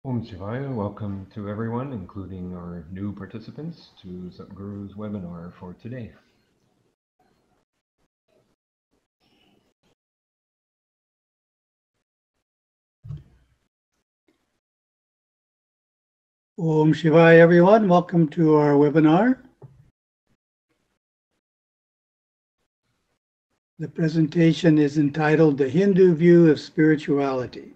Om Shivaya, welcome to everyone, including our new participants, to Satguru's webinar for today. Om Shivaya, everyone. Welcome to our webinar. The presentation is entitled The Hindu View of Spirituality.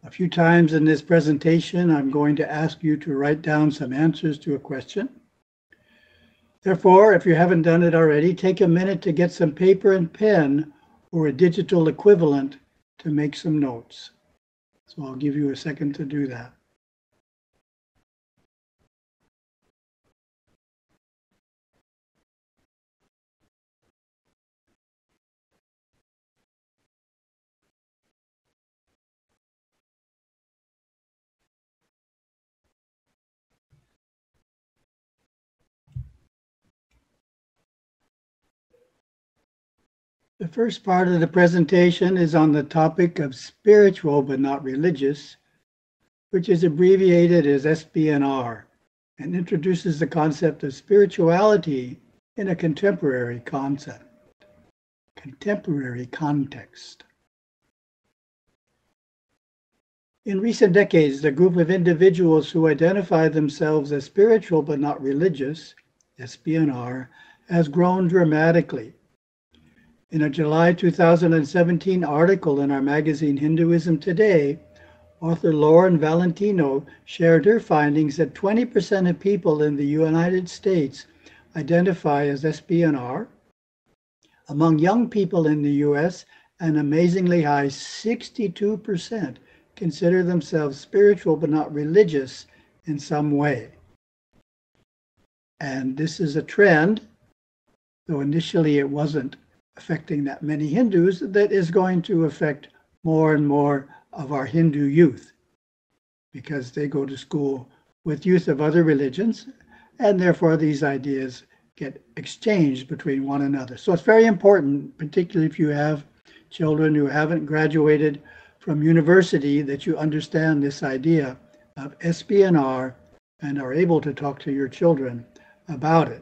A few times in this presentation, I'm going to ask you to write down some answers to a question. Therefore, if you haven't done it already, take a minute to get some paper and pen or a digital equivalent to make some notes. So I'll give you a second to do that. The first part of the presentation is on the topic of spiritual but not religious, which is abbreviated as SBNR, and introduces the concept of spirituality in a contemporary context. In recent decades, the group of individuals who identify themselves as spiritual but not religious, SBNR, has grown dramatically. In a July 2017 article in our magazine Hinduism Today, author Lauren Valentino shared her findings that 20% of people in the United States identify as SBNR. Among young people in the US, an amazingly high 62% consider themselves spiritual but not religious in some way. And this is a trend, though initially it wasn't affecting that many Hindus, that is going to affect more and more of our Hindu youth, because they go to school with youth of other religions, and therefore these ideas get exchanged between one another. So it's very important, particularly if you have children who haven't graduated from university, that you understand this idea of SBNR and are able to talk to your children about it.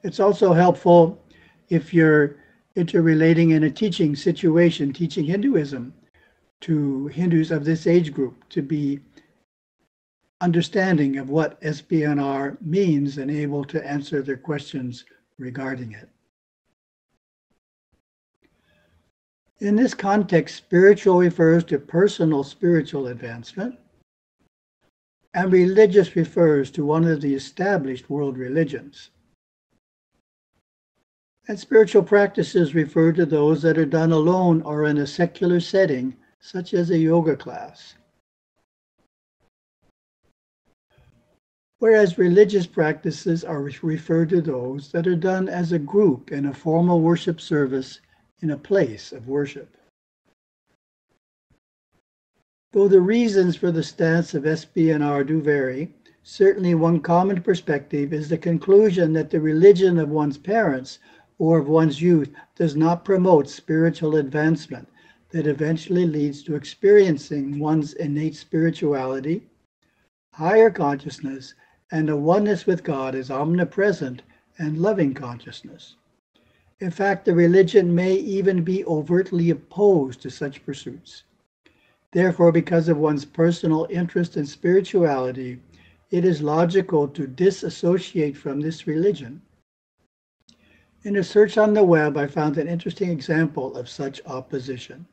It's also helpful if you're interrelating in a teaching situation, teaching Hinduism to Hindus of this age group, to be understanding of what SBNR means and able to answer their questions regarding it. In this context, spiritual refers to personal spiritual advancement, and religious refers to one of the established world religions. And spiritual practices refer to those that are done alone or in a secular setting, such as a yoga class. Whereas religious practices are referred to those that are done as a group in a formal worship service in a place of worship. Though the reasons for the stance of SBNR do vary, certainly one common perspective is the conclusion that the religion of one's parents or of one's youth does not promote spiritual advancement that eventually leads to experiencing one's innate spirituality, higher consciousness, and a oneness with God as omnipresent and loving consciousness. In fact, the religion may even be overtly opposed to such pursuits. Therefore, because of one's personal interest in spirituality, it is logical to disassociate from this religion. In a search on the web, I found an interesting example of such opposition.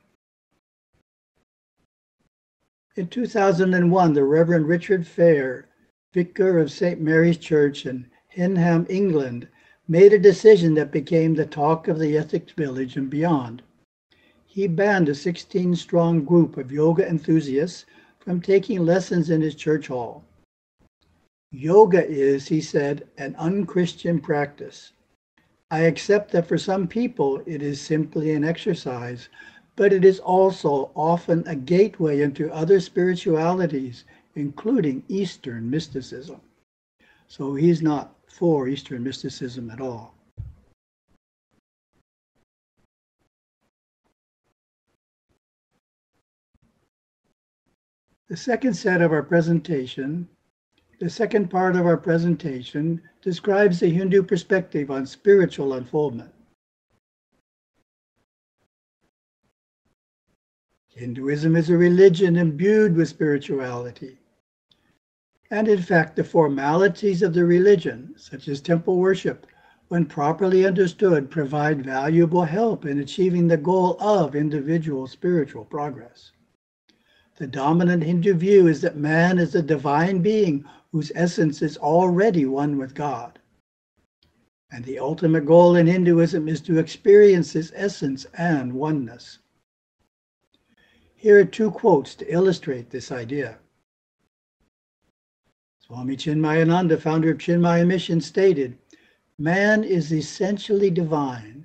In 2001, the Reverend Richard Fair, vicar of St. Mary's Church in Henham, England, made a decision that became the talk of the Essex Village and beyond. He banned a 16-strong group of yoga enthusiasts from taking lessons in his church hall. Yoga is, he said, an unchristian practice. I accept that for some people it is simply an exercise, but it is also often a gateway into other spiritualities, including Eastern mysticism. So he's not for Eastern mysticism at all. The second part of our presentation describes the Hindu perspective on spiritual unfoldment. Hinduism is a religion imbued with spirituality. And in fact, the formalities of the religion, such as temple worship, when properly understood, provide valuable help in achieving the goal of individual spiritual progress. The dominant Hindu view is that man is a divine being whose essence is already one with God. And the ultimate goal in Hinduism is to experience this essence and oneness. Here are two quotes to illustrate this idea. Swami Chinmayananda, founder of Chinmaya Mission, stated, "Man is essentially divine,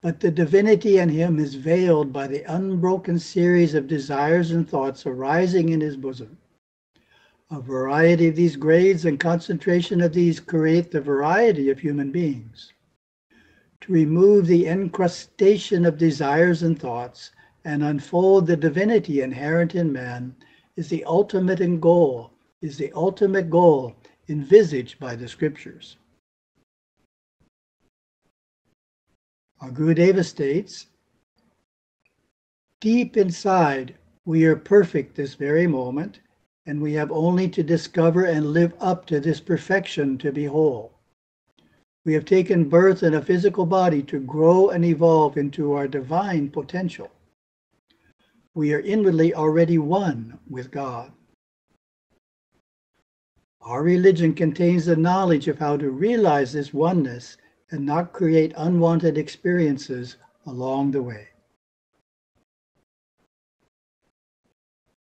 but the divinity in him is veiled by the unbroken series of desires and thoughts arising in his bosom. A variety of these grades and concentration of these create the variety of human beings. To remove the encrustation of desires and thoughts and unfold the divinity inherent in man is the ultimate goal envisaged by the scriptures." Our Gurudeva states, "Deep inside, we are perfect this very moment, and we have only to discover and live up to this perfection to be whole. We have taken birth in a physical body to grow and evolve into our divine potential. We are inwardly already one with God. Our religion contains the knowledge of how to realize this oneness and not create unwanted experiences along the way."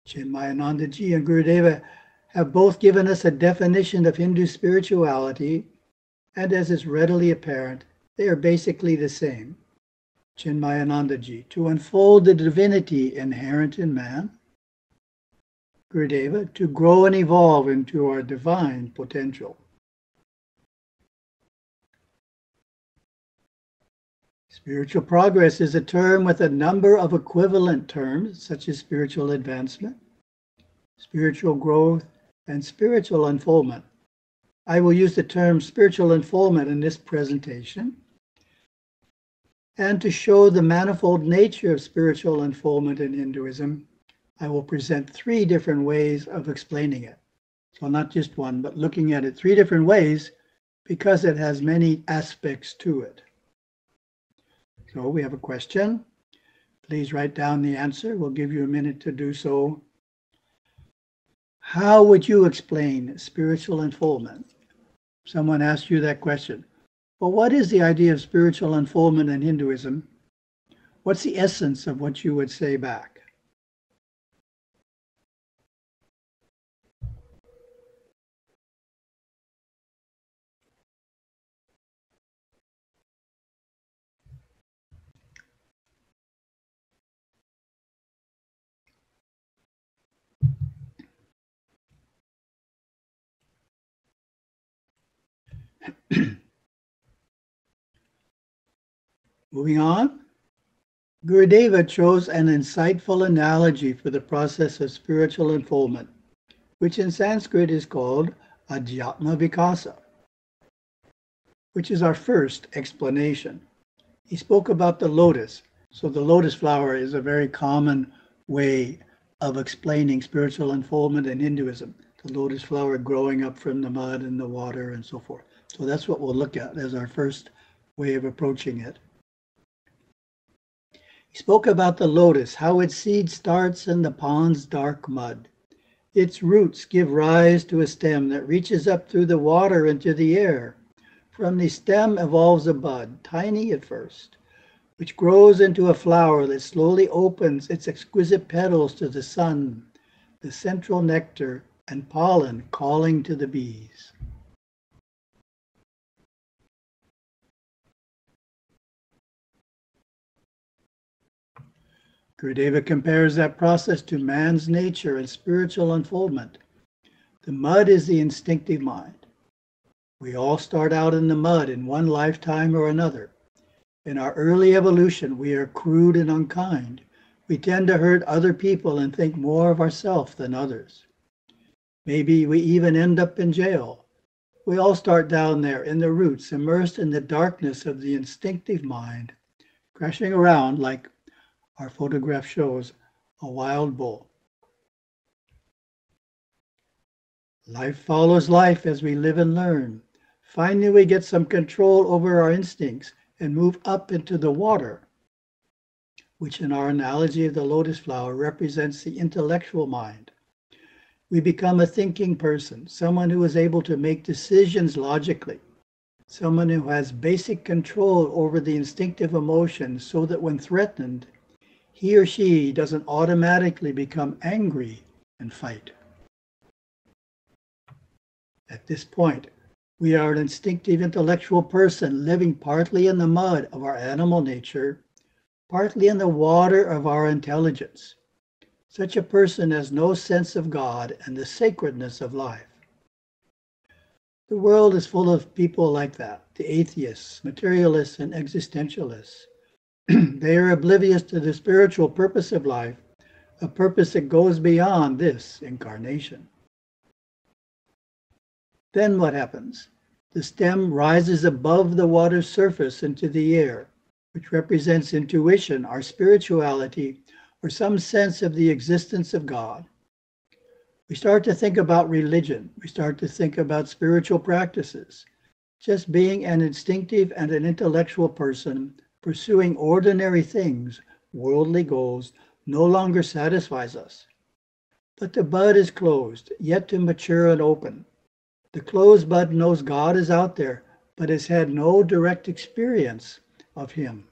Chinmayananda Ji and Gurudeva have both given us a definition of Hindu spirituality, and as is readily apparent, they are basically the same. Chinmayananda Ji, to unfold the divinity inherent in man. Gurudeva, to grow and evolve into our divine potential. Spiritual progress is a term with a number of equivalent terms, such as spiritual advancement, spiritual growth, and spiritual unfoldment. I will use the term spiritual unfoldment in this presentation. And to show the manifold nature of spiritual unfoldment in Hinduism, I will present three different ways of explaining it. So not just one, but looking at it three different ways because it has many aspects to it. So we have a question. Please write down the answer. We'll give you a minute to do so. How would you explain spiritual unfoldment? Someone asked you that question. Well, what is the idea of spiritual unfoldment in Hinduism? What's the essence of what you would say back? Moving on, Gurudeva chose an insightful analogy for the process of spiritual unfoldment, which in Sanskrit is called Adhyatma Vikasa, which is our first explanation. He spoke about the lotus. So the lotus flower is a very common way of explaining spiritual unfoldment in Hinduism. The lotus flower growing up from the mud and the water and so forth. So that's what we'll look at as our first way of approaching it. He spoke about the lotus, how its seed starts in the pond's dark mud. Its roots give rise to a stem that reaches up through the water into the air. From the stem evolves a bud, tiny at first, which grows into a flower that slowly opens its exquisite petals to the sun, the central nectar and pollen calling to the bees. Gurudeva compares that process to man's nature and spiritual unfoldment. The mud is the instinctive mind. We all start out in the mud in one lifetime or another. In our early evolution, we are crude and unkind. We tend to hurt other people and think more of ourselves than others. Maybe we even end up in jail. We all start down there in the roots, immersed in the darkness of the instinctive mind, crashing around like our photograph shows, a wild bull. Life follows life as we live and learn. Finally, we get some control over our instincts and move up into the water, which in our analogy of the lotus flower represents the intellectual mind. We become a thinking person, someone who is able to make decisions logically, someone who has basic control over the instinctive emotions so that when threatened, he or she doesn't automatically become angry and fight. At this point, we are an instinctive intellectual person living partly in the mud of our animal nature, partly in the water of our intelligence. Such a person has no sense of God and the sacredness of life. The world is full of people like that, the atheists, materialists, and existentialists. They are oblivious to the spiritual purpose of life, a purpose that goes beyond this incarnation. Then what happens? The stem rises above the water's surface into the air, which represents intuition, our spirituality, or some sense of the existence of God. We start to think about religion. We start to think about spiritual practices. Just being an instinctive and an intellectual person pursuing ordinary things, worldly goals, no longer satisfies us. But the bud is closed, yet to mature and open. The closed bud knows God is out there, but has had no direct experience of Him.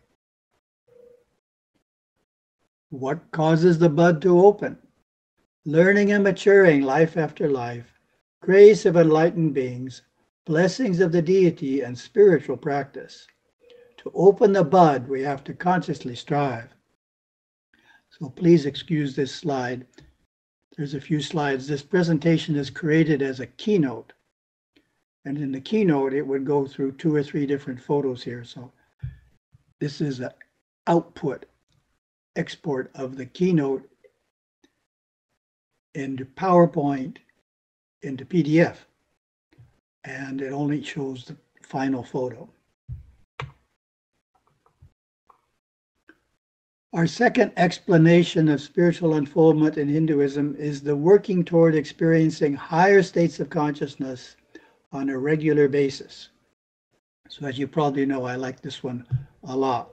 What causes the bud to open? Learning and maturing life after life, grace of enlightened beings, blessings of the deity, and spiritual practice. To open the bud, we have to consciously strive. So please excuse this slide. There's a few slides. This presentation is created as a keynote. And in the keynote, it would go through 2 or 3 different photos here. So this is an output, export of the keynote into PowerPoint, into PDF. And it only shows the final photo. Our second explanation of spiritual unfoldment in Hinduism is the working toward experiencing higher states of consciousness on a regular basis. So as you probably know, I like this one a lot.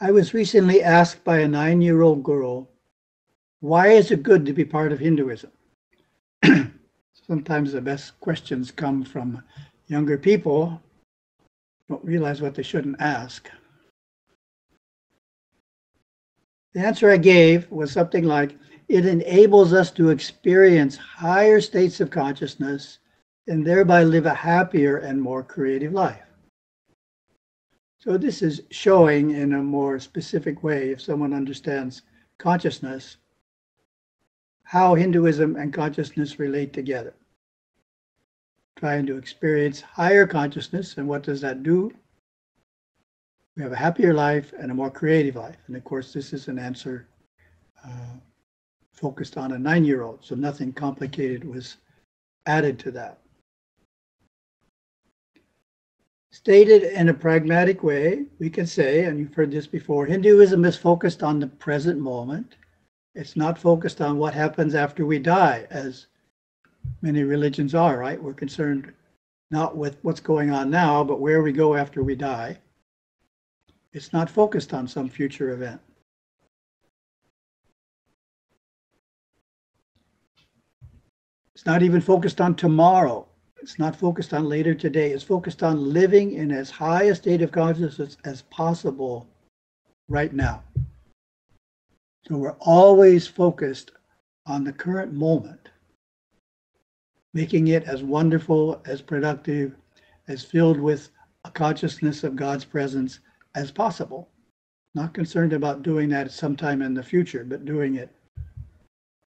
I was recently asked by a 9-year-old girl, why is it good to be part of Hinduism? Sometimes the best questions come from younger people who don't realize what they shouldn't ask. The answer I gave was something like, it enables us to experience higher states of consciousness and thereby live a happier and more creative life. So this is showing in a more specific way, if someone understands consciousness, how Hinduism and consciousness relate together. Trying to experience higher consciousness, and what does that do? We have a happier life and a more creative life. And of course, this is an answer focused on a 9-year-old, so nothing complicated was added to that. Stated in a pragmatic way, we can say, and you've heard this before, Hinduism is focused on the present moment. It's not focused on what happens after we die, as many religions are, right? We're concerned not with what's going on now, but where we go after we die. It's not focused on some future event. It's not even focused on tomorrow. It's not focused on later today. It's focused on living in as high a state of consciousness as possible right now. So we're always focused on the current moment, making it as wonderful, as productive, as filled with a consciousness of God's presence as possible. Not concerned about doing that sometime in the future, but doing it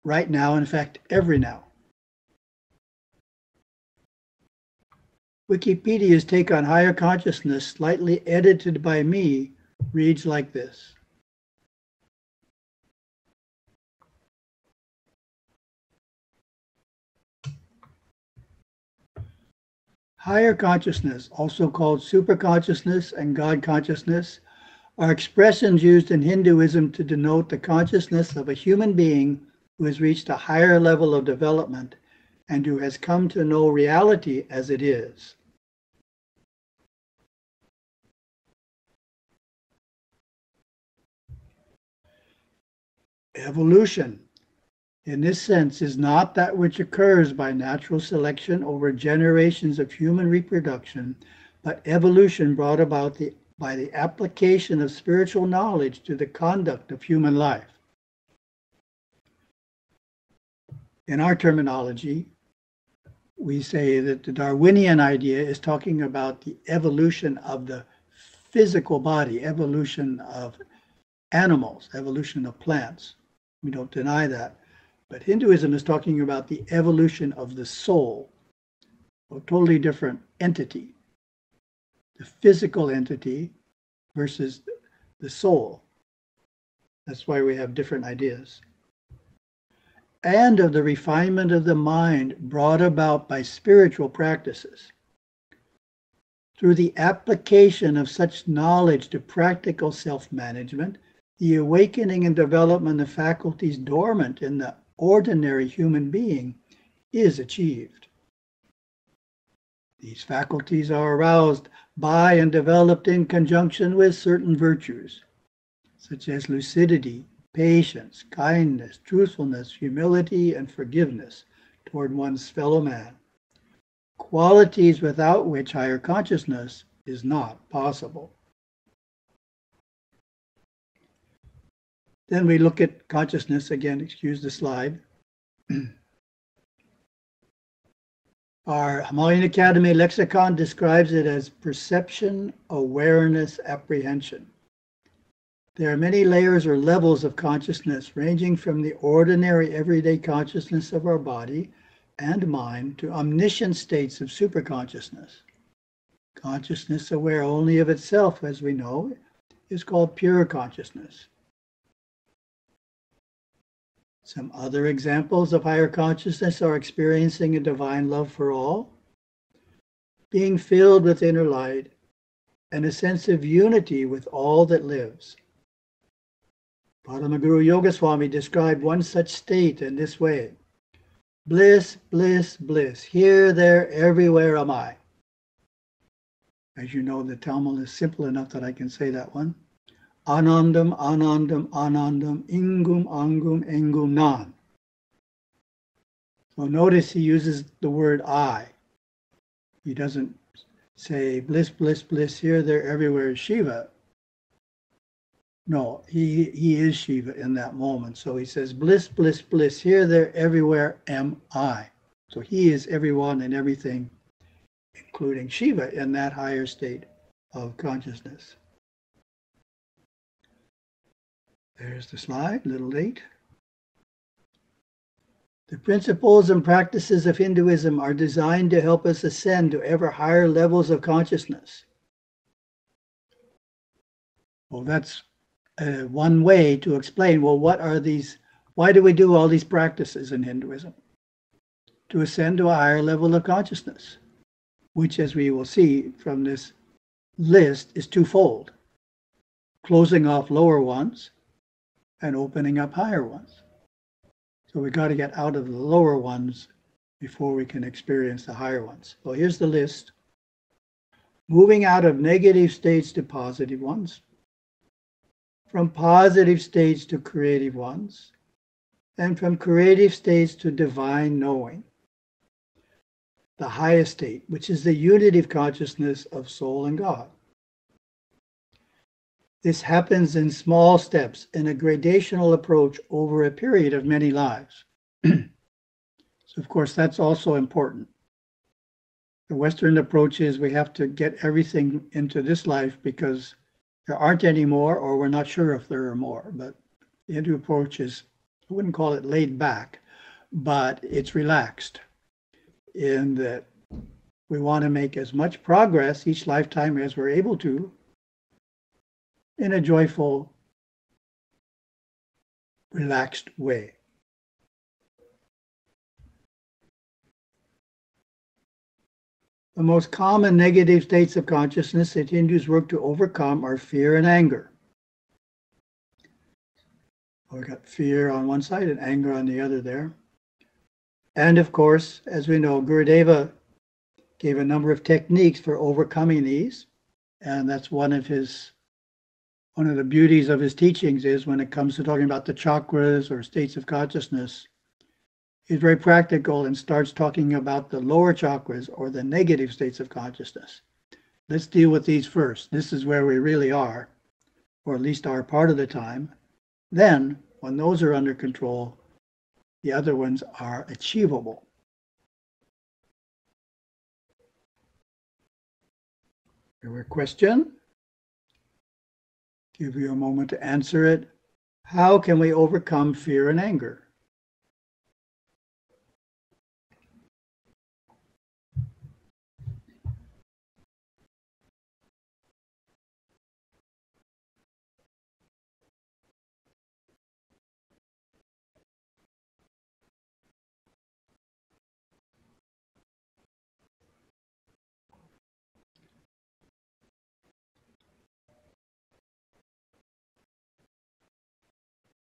right now, in fact, every now. Wikipedia's take on higher consciousness, slightly edited by me, reads like this. Higher consciousness, also called superconsciousness and God consciousness, are expressions used in Hinduism to denote the consciousness of a human being who has reached a higher level of development and who has come to know reality as it is. Evolution, in this sense, is not that which occurs by natural selection over generations of human reproduction, but evolution brought about by the application of spiritual knowledge to the conduct of human life. In our terminology, we say that the Darwinian idea is talking about the evolution of the physical body, evolution of animals, evolution of plants. We don't deny that. But Hinduism is talking about the evolution of the soul, a totally different entity. The physical entity versus the soul. That's why we have different ideas. And of the refinement of the mind brought about by spiritual practices. Through the application of such knowledge to practical self-management, the awakening and development of faculties dormant in the ordinary human being is achieved. These faculties are aroused by and developed in conjunction with certain virtues, such as lucidity, patience, kindness, truthfulness, humility, and forgiveness toward one's fellow man, qualities without which higher consciousness is not possible. Then we look at consciousness again, excuse the slide. Our Himalayan Academy lexicon describes it as perception, awareness, apprehension. There are many layers or levels of consciousness, ranging from the ordinary everyday consciousness of our body and mind to omniscient states of superconsciousness. Consciousness aware only of itself, as we know, is called pure consciousness. Some other examples of higher consciousness are experiencing a divine love for all, being filled with inner light, and a sense of unity with all that lives. Paramaguru Yogaswami described one such state in this way: bliss, bliss, bliss, here, there, everywhere am I. As you know, the Tamil is simple enough that I can say that one. Anandam, anandam, anandam, ingum, angum, engum, nan. So notice he uses the word I. He doesn't say bliss, bliss, bliss, here, there, everywhere is Shiva. No, he is Shiva in that moment. So he says bliss, bliss, bliss, here, there, everywhere am I. So he is everyone and everything, including Shiva, in that higher state of consciousness. There's the slide, a little late. The principles and practices of Hinduism are designed to help us ascend to ever higher levels of consciousness. Well, that's one way to explain, well, what are these, why do we do all these practices in Hinduism? To ascend to a higher level of consciousness, which, as we will see from this list, is twofold: closing off lower ones and opening up higher ones. So we got to get out of the lower ones before we can experience the higher ones. So here's the list. Moving out of negative states to positive ones, from positive states to creative ones, and from creative states to divine knowing. The highest state, which is the unity of consciousness of soul and God. This happens in small steps in a gradational approach over a period of many lives. So, of course, that's also important. The Western approach is we have to get everything into this life because there aren't any more, or we're not sure if there are more. But the Hindu approach is, I wouldn't call it laid back, but it's relaxed in that We want to make as much progress each lifetime as we're able to in a joyful, relaxed way. The most common negative states of consciousness that Hindus work to overcome are fear and anger. We've got fear on one side and anger on the other there. And of course, as we know, Gurudeva gave a number of techniques for overcoming these. And that's one of the beauties of his teachings is when it comes to talking about the chakras or states of consciousness, he's very practical and starts talking about the lower chakras or the negative states of consciousness. Let's deal with these first. This is where we really are, or at least are part of the time. Then, when those are under control, the other ones are achievable. Your question? Give you a moment to answer it. How can we overcome fear and anger?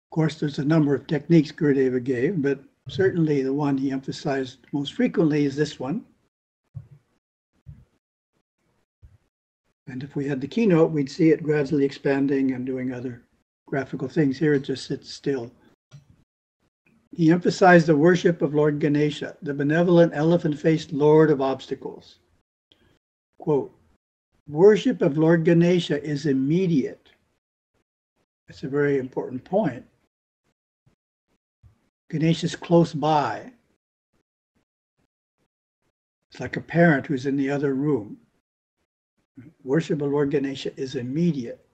Of course, there's a number of techniques Gurudeva gave, but certainly the one he emphasized most frequently is this one. And if we had the keynote, we'd see it gradually expanding and doing other graphical things. Here it just sits still. He emphasized the worship of Lord Ganesha, the benevolent elephant-faced Lord of obstacles. Quote, worship of Lord Ganesha is immediate. That's a very important point. Ganesha is close by. It's like a parent who's in the other room. Worship of Lord Ganesha is immediate.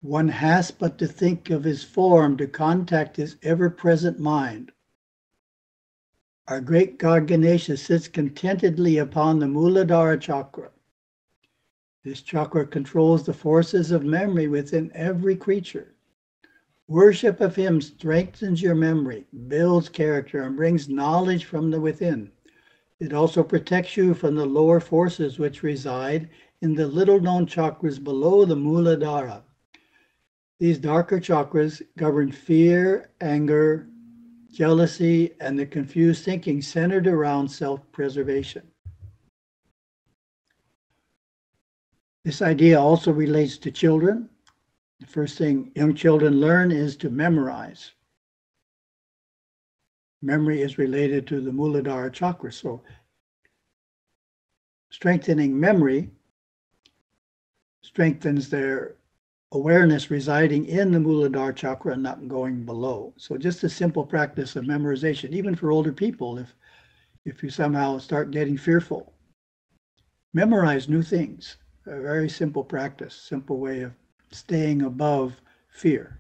One has but to think of his form to contact his ever-present mind. Our great God Ganesha sits contentedly upon the Muladhara chakra. This chakra controls the forces of memory within every creature. Worship of him strengthens your memory, builds character, and brings knowledge from the within. It also protects you from the lower forces which reside in the little-known chakras below the Muladhara. These darker chakras govern fear, anger, jealousy, and the confused thinking centered around self-preservation. This idea also relates to children. The first thing young children learn is to memorize. Memory is related to the Muladhara chakra, so strengthening memory strengthens their awareness residing in the Muladhara chakra and not going below. So just a simple practice of memorization, even for older people, if you somehow start getting fearful, memorize new things. A very simple practice, simple way of staying above fear.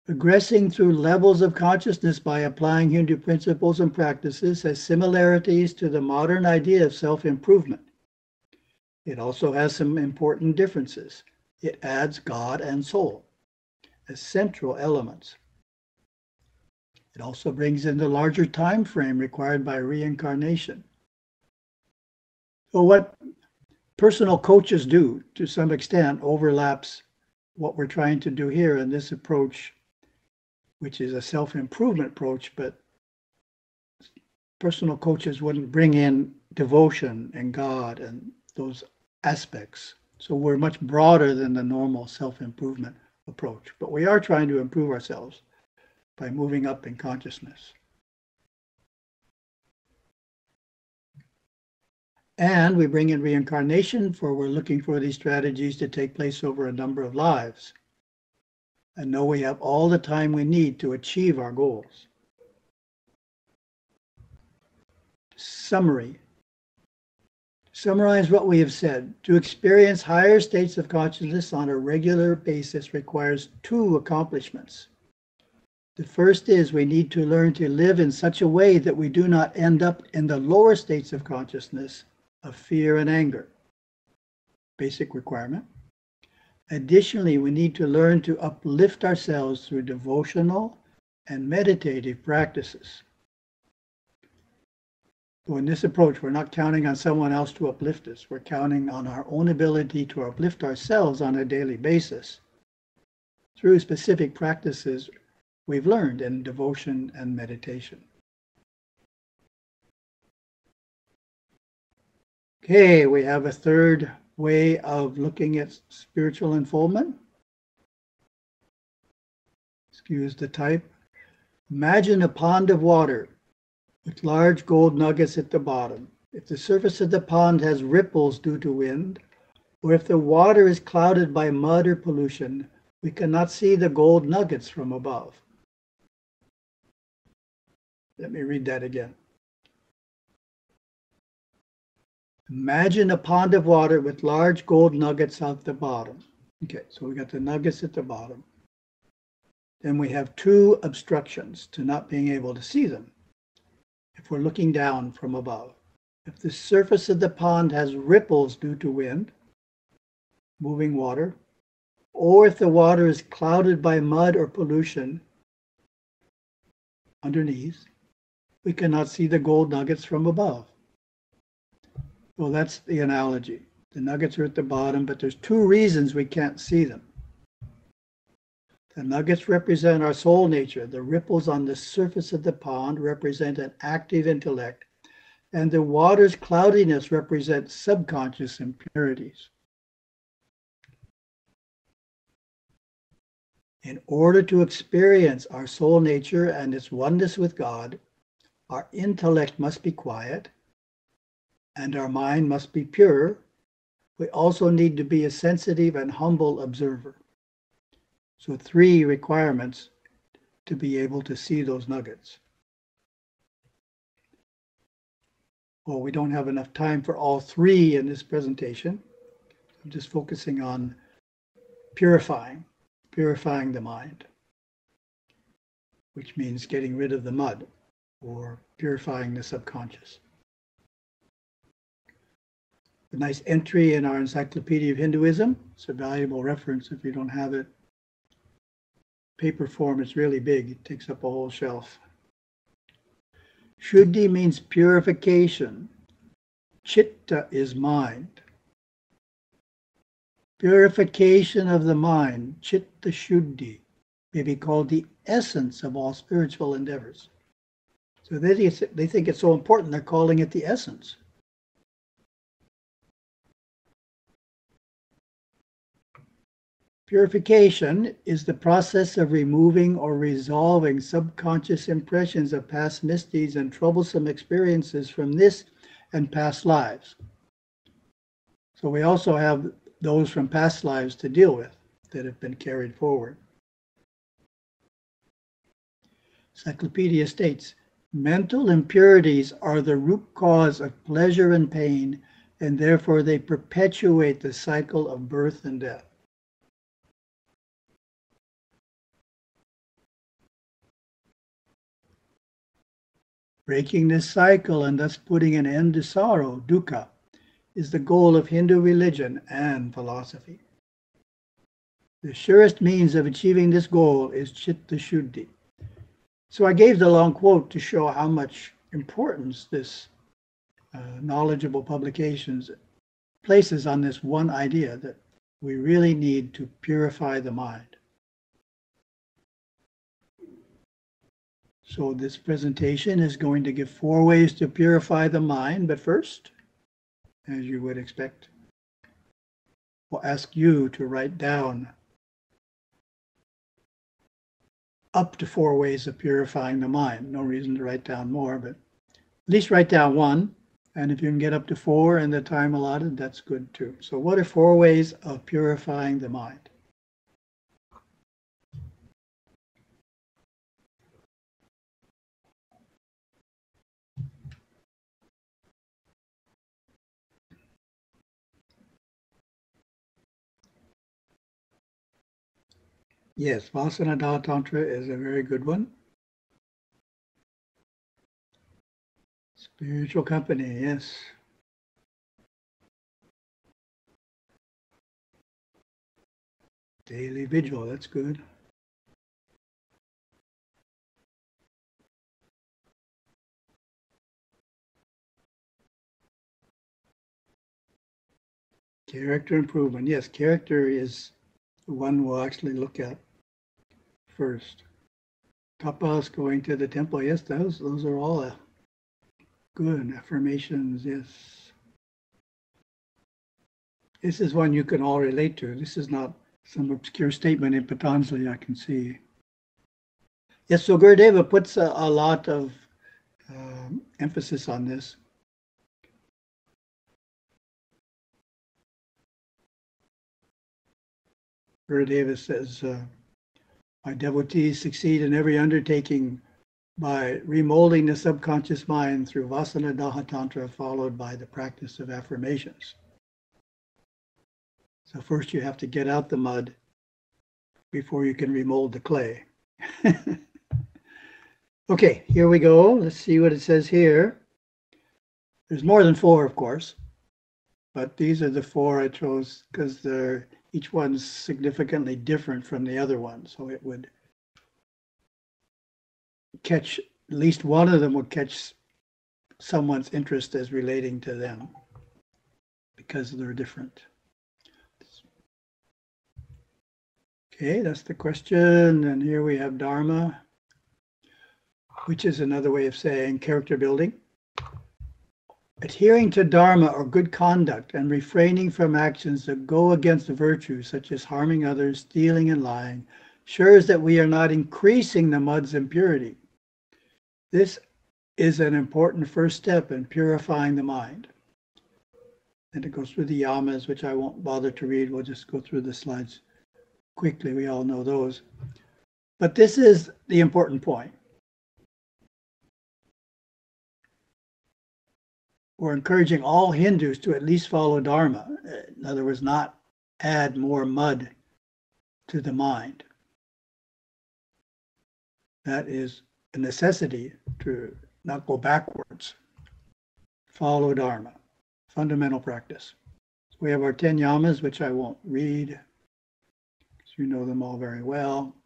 Progressing through levels of consciousness by applying Hindu principles and practices has similarities to the modern idea of self-improvement. It also has some important differences. It adds God and soul as central elements. It also brings in the larger time frame required by reincarnation. So what personal coaches do, to some extent, overlaps what we're trying to do here in this approach, which is a self-improvement approach, but personal coaches wouldn't bring in devotion and God and those aspects. So we're much broader than the normal self-improvement approach, but we are trying to improve ourselves by moving up in consciousness. And we bring in reincarnation, for we're looking for these strategies to take place over a number of lives and know we have all the time we need to achieve our goals. Summary. Summarize what we have said. To experience higher states of consciousness on a regular basis requires two accomplishments. The first is we need to learn to live in such a way that we do not end up in the lower states of consciousness of fear and anger. Basic requirement. Additionally, we need to learn to uplift ourselves through devotional and meditative practices. So in this approach, we're not counting on someone else to uplift us. We're counting on our own ability to uplift ourselves on a daily basis through specific practices we've learned in devotion and meditation. Okay, we have a third way of looking at spiritual unfoldment. Excuse the type. Imagine a pond of water with large gold nuggets at the bottom. If the surface of the pond has ripples due to wind, or if the water is clouded by mud or pollution, we cannot see the gold nuggets from above. Let me read that again. Imagine a pond of water with large gold nuggets at the bottom. Okay, so we got the nuggets at the bottom. Then we have two obstructions to not being able to see them if we're looking down from above. If the surface of the pond has ripples due to wind, moving water, or if the water is clouded by mud or pollution underneath, we cannot see the gold nuggets from above. Well, that's the analogy. The nuggets are at the bottom, but there's two reasons we can't see them. The nuggets represent our soul nature. The ripples on the surface of the pond represent an active intellect, and the water's cloudiness represents subconscious impurities. In order to experience our soul nature and its oneness with God, our intellect must be quiet and our mind must be pure. We also need to be a sensitive and humble observer. So 3 requirements to be able to see those nuggets. Well, we don't have enough time for all 3 in this presentation. I'm just focusing on purifying the mind, which means getting rid of the mud or purifying the subconscious. A nice entry in our Encyclopedia of Hinduism. It's a valuable reference if you don't have it. Paper form, it's really big. It takes up a whole shelf. Shuddhi means purification. Chitta is mind. Purification of the mind, chitta shuddhi, may be called the essence of all spiritual endeavors. So they think it's so important, they're calling it the essence. Purification is the process of removing or resolving subconscious impressions of past misdeeds and troublesome experiences from this and past lives. So we also have those from past lives to deal with that have been carried forward. Encyclopedia states, mental impurities are the root cause of pleasure and pain, and therefore they perpetuate the cycle of birth and death. Breaking this cycle and thus putting an end to sorrow, dukkha, is the goal of Hindu religion and philosophy. The surest means of achieving this goal is chitta shuddhi. So I gave the long quote to show how much importance this knowledgeable publications places on this one idea that we really need to purify the mind. So this presentation is going to give 4 ways to purify the mind, but first, as you would expect, we'll ask you to write down up to 4 ways of purifying the mind. No reason to write down more, but at least write down 1. And if you can get up to 4 in the time allotted, that's good too. So what are 4 ways of purifying the mind? Yes, Vasana Tantra is a very good one. Spiritual company, yes. Daily vigil, that's good. Character improvement. Yes, character is the one we'll actually look at first. Tapas, going to the temple. Yes, those are all good affirmations. Yes. This is one you can all relate to. This is not some obscure statement in Patanjali, I can see. Yes, so Gurudeva puts a lot of emphasis on this. Gurudeva says, my devotees succeed in every undertaking by remolding the subconscious mind through Vasana Daha Tantra, followed by the practice of affirmations. So first you have to get out the mud before you can remold the clay. Okay, here we go. Let's see what it says here. There's more than 4, of course, but these are the 4 I chose because each one's significantly different from the other one. So it would catch, at least one of them would catch someone's interest as relating to them because they're different. Okay, that's the question. And here we have Dharma, which is another way of saying character building. Adhering to Dharma or good conduct and refraining from actions that go against the virtues, such as harming others, stealing, and lying, ensures that we are not increasing the mud's impurity. This is an important first step in purifying the mind. And it goes through the yamas, which I won't bother to read. We'll just go through the slides quickly. We all know those. But this is the important point. We're encouraging all Hindus to at least follow Dharma. In other words, not add more mud to the mind. That is a necessity to not go backwards. Follow Dharma, fundamental practice. So we have our 10 yamas, which I won't read, because you know them all very well.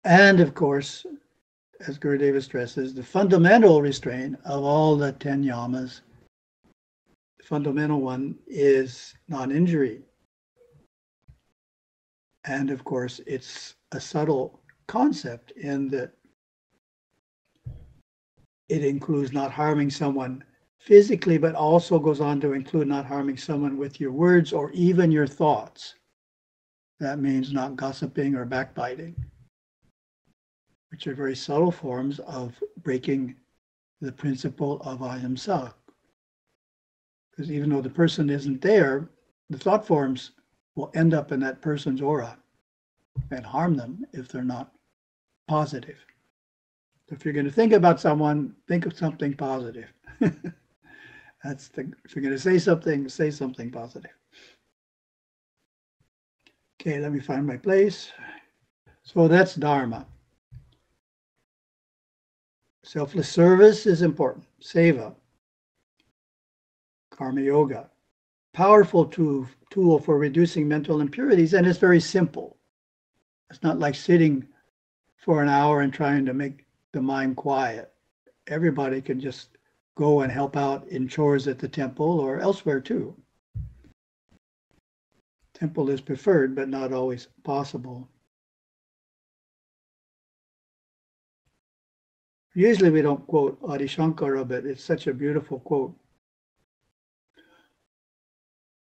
And of course, as Gurudeva stresses, the fundamental restraint of all the 10 yamas, the fundamental one is non-injury. And of course, it's a subtle concept in that it includes not harming someone physically, but also goes on to include not harming someone with your words or even your thoughts. That means not gossiping or backbiting, which are very subtle forms of breaking the principle of ahimsa. Because even though the person isn't there, the thought forms will end up in that person's aura and harm them if they're not positive. If you're going to think about someone, think of something positive. If you're going to say something positive. Okay, let me find my place. So that's Dharma. Selfless service is important. Seva. Karma Yoga. Powerful tool for reducing mental impurities, and it's very simple. It's not like sitting for an hour and trying to make the mind quiet. Everybody can just go and help out in chores at the temple or elsewhere too. Temple is preferred, but not always possible. Usually we don't quote Adi Shankara, but it's such a beautiful quote.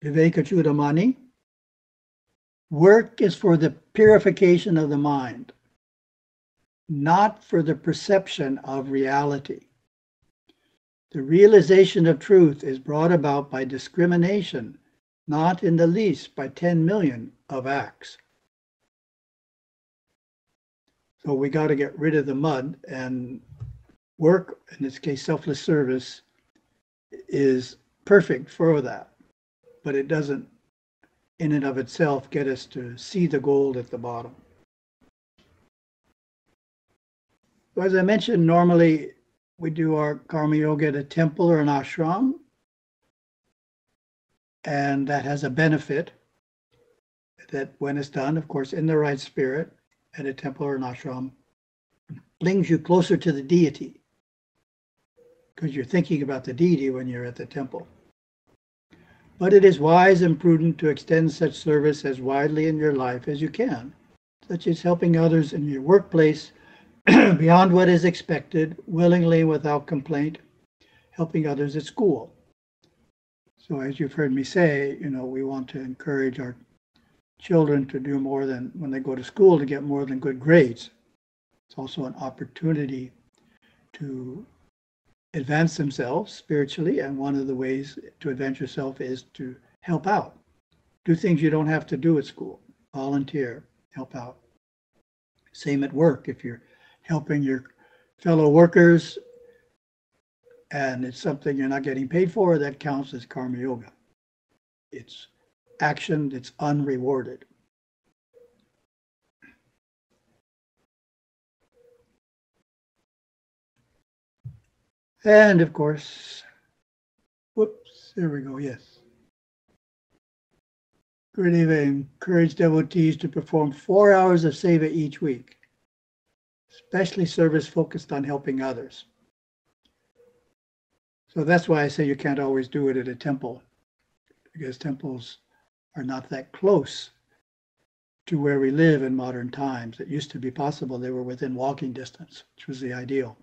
Viveka Chudamani, work is for the purification of the mind, not for the perception of reality. The realization of truth is brought about by discrimination, not in the least by 10 million of acts. So we got to get rid of the mud, and work, in this case selfless service, is perfect for that. But it doesn't in and of itself get us to see the gold at the bottom. So as I mentioned, normally we do our karma yoga at a temple or an ashram, and that has a benefit that when it's done, of course, in the right spirit at a temple or an ashram, brings you closer to the deity because you're thinking about the deity when you're at the temple. But it is wise and prudent to extend such service as widely in your life as you can, such as helping others in your workplace beyond what is expected, willingly without complaint, helping others at school. So as you've heard me say, we want to encourage our children to do more than when they go to school, to get more than good grades. It's also an opportunity to advance themselves spiritually, and one of the ways to advance yourself is to help out. Do things you don't have to do at school. Volunteer, help out. Same at work. If you're helping your fellow workers and it's something you're not getting paid for, that counts as karma yoga. It's action that's unrewarded. And of course, whoops, there we go, yes. Gurudeva encouraged devotees to perform 4 hours of seva each week, especially service focused on helping others. So that's why I say you can't always do it at a temple, because temples are not that close to where we live in modern times. It used to be possible they were within walking distance, which was the ideal.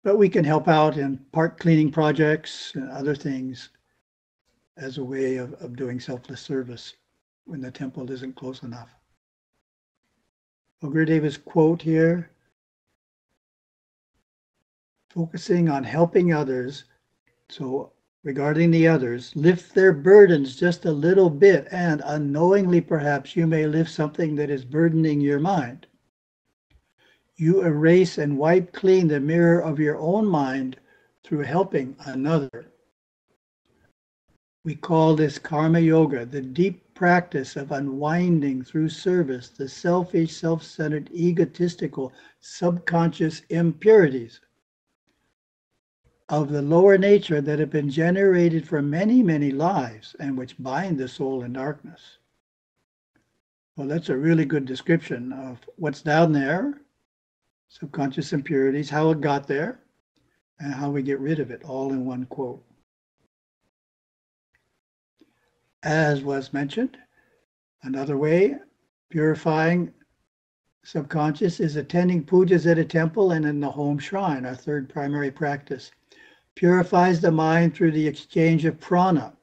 But we can help out in park cleaning projects and other things as a way of doing selfless service when the temple isn't close enough. Well, Gurudeva's quote here, focusing on helping others, so regarding the others, lift their burdens just a little bit, and unknowingly perhaps you may lift something that is burdening your mind. You erase and wipe clean the mirror of your own mind through helping another. We call this karma yoga, the deep practice of unwinding through service the selfish, self-centered, egotistical, subconscious impurities of the lower nature that have been generated for many, many lives and which bind the soul in darkness. Well, that's a really good description of what's down there, subconscious impurities, how it got there, and how we get rid of it, all in one quote. As was mentioned, another way purifying subconscious is attending pujas at a temple and in the home shrine, our third primary practice. Purifies the mind through the exchange of prana,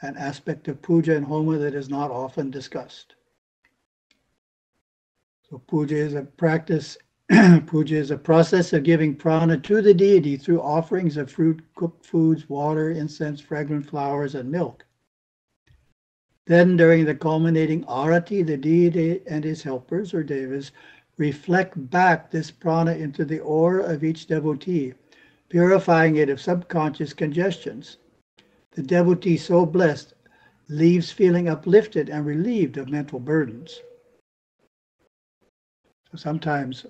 an aspect of puja and homa that is not often discussed. So puja is a practice, puja is a process of giving prana to the deity through offerings of fruit, cooked foods, water, incense, fragrant flowers, and milk. Then during the culminating arati, the deity and his helpers or devas reflect back this prana into the aura of each devotee, purifying it of subconscious congestions. The devotee so blessed leaves feeling uplifted and relieved of mental burdens. So sometimes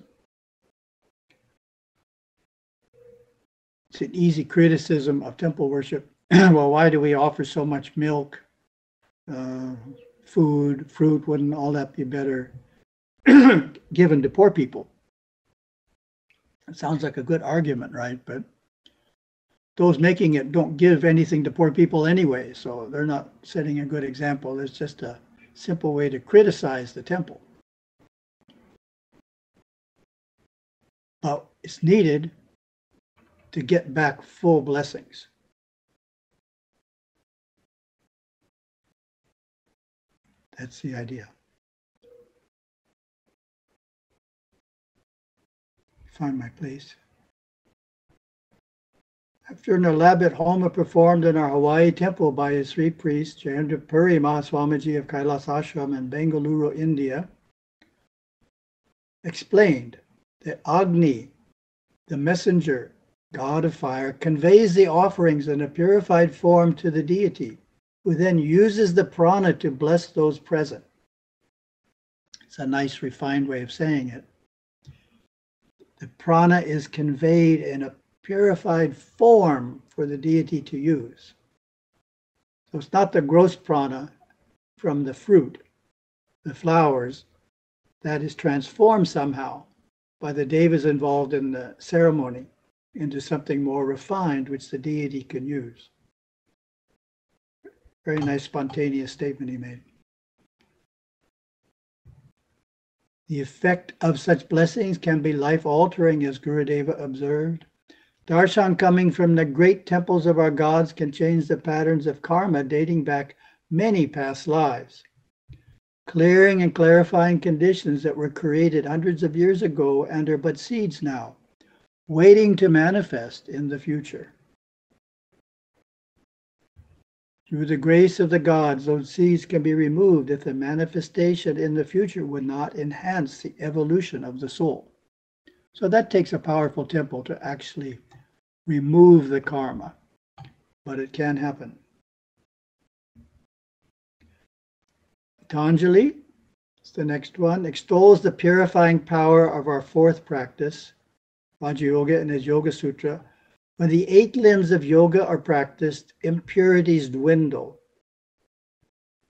it's an easy criticism of temple worship. Well, why do we offer so much milk? Food, fruit, wouldn't all that be better given to poor people? It sounds like a good argument, right? But those making it don't give anything to poor people anyway, so they're not setting a good example. It's just a simple way to criticize the temple. But it's needed to get back full blessings. That's the idea. Find my place. After an elaborate homa performed in our Hawaii temple by his three priests, Jayendra Puri Mahaswamiji of Kailas Ashram in Bengaluru, India, explained that Agni, the messenger, god of fire, conveys the offerings in a purified form to the deity, who then uses the prana to bless those present. It's a nice refined way of saying it. The prana is conveyed in a purified form for the deity to use. So it's not the gross prana from the fruit, the flowers, that is transformed somehow by the devas involved in the ceremony into something more refined, which the deity can use. Very nice spontaneous statement he made. The effect of such blessings can be life-altering, as Gurudeva observed. Darshan coming from the great temples of our gods can change the patterns of karma dating back many past lives, clearing and clarifying conditions that were created hundreds of years ago and are but seeds now, waiting to manifest in the future. Through the grace of the gods, those seeds can be removed if the manifestation in the future would not enhance the evolution of the soul. So that takes a powerful temple to actually remove the karma, but it can happen. Patanjali, it's the next one, extols the purifying power of our fourth practice, Raja Yoga, in his Yoga Sutra. When the 8 limbs of yoga are practiced, impurities dwindle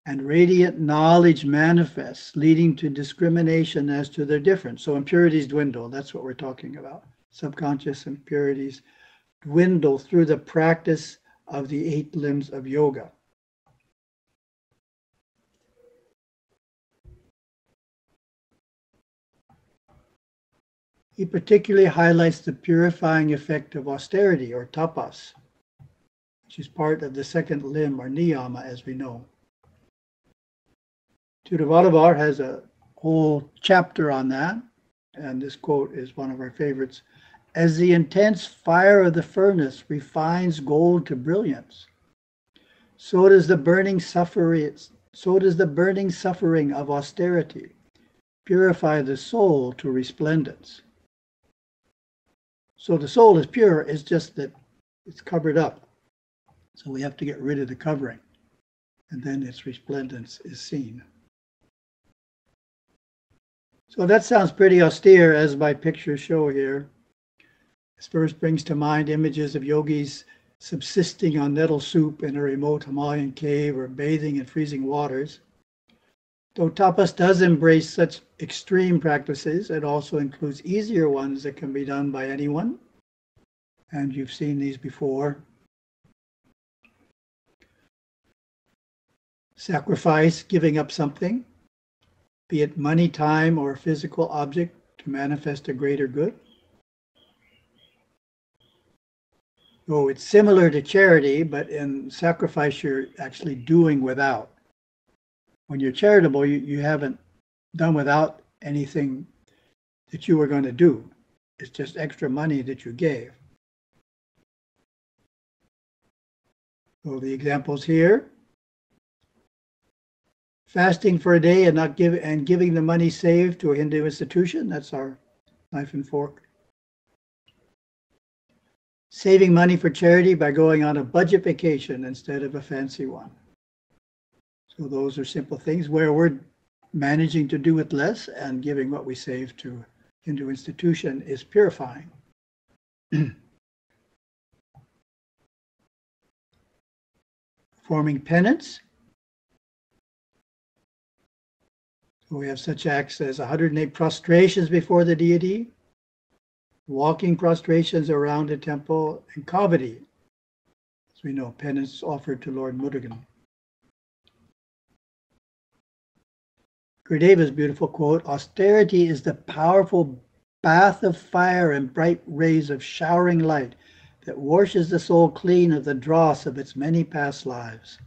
and radiant knowledge manifests, leading to discrimination as to their difference. So impurities dwindle, that's what we're talking about. Subconscious impurities dwindle through the practice of the 8 limbs of yoga. He particularly highlights the purifying effect of austerity, or tapas, which is part of the second limb, or niyama, as we know. Theravada has a whole chapter on that, and this quote is one of our favorites. As the intense fire of the furnace refines gold to brilliance, so does the burning suffering of austerity purify the soul to resplendence. So the soul is pure, it's just that it's covered up. So we have to get rid of the covering, and then its resplendence is seen. So that sounds pretty austere, as my pictures show here. This verse brings to mind images of yogis subsisting on nettle soup in a remote Himalayan cave or bathing in freezing waters. Though tapas does embrace such extreme practices, it also includes easier ones that can be done by anyone. And you've seen these before. Sacrifice, giving up something, be it money, time, or a physical object, to manifest a greater good. So it's similar to charity, but in sacrifice you're actually doing without. When you're charitable, you haven't done without anything that you were going to do. It's just extra money that you gave. So the examples here: fasting for a day and giving the money saved to a Hindu institution. That's our knife and fork. Saving money for charity by going on a budget vacation instead of a fancy one. So those are simple things where we're managing to do with less, and giving what we save to Hindu institution is purifying. Performing penance. So we have such acts as 108 prostrations before the deity, walking prostrations around a temple, and kavadi, as we know, penance offered to Lord Murugan. Gurudeva's beautiful quote: austerity is the powerful bath of fire and bright rays of showering light that washes the soul clean of the dross of its many past lives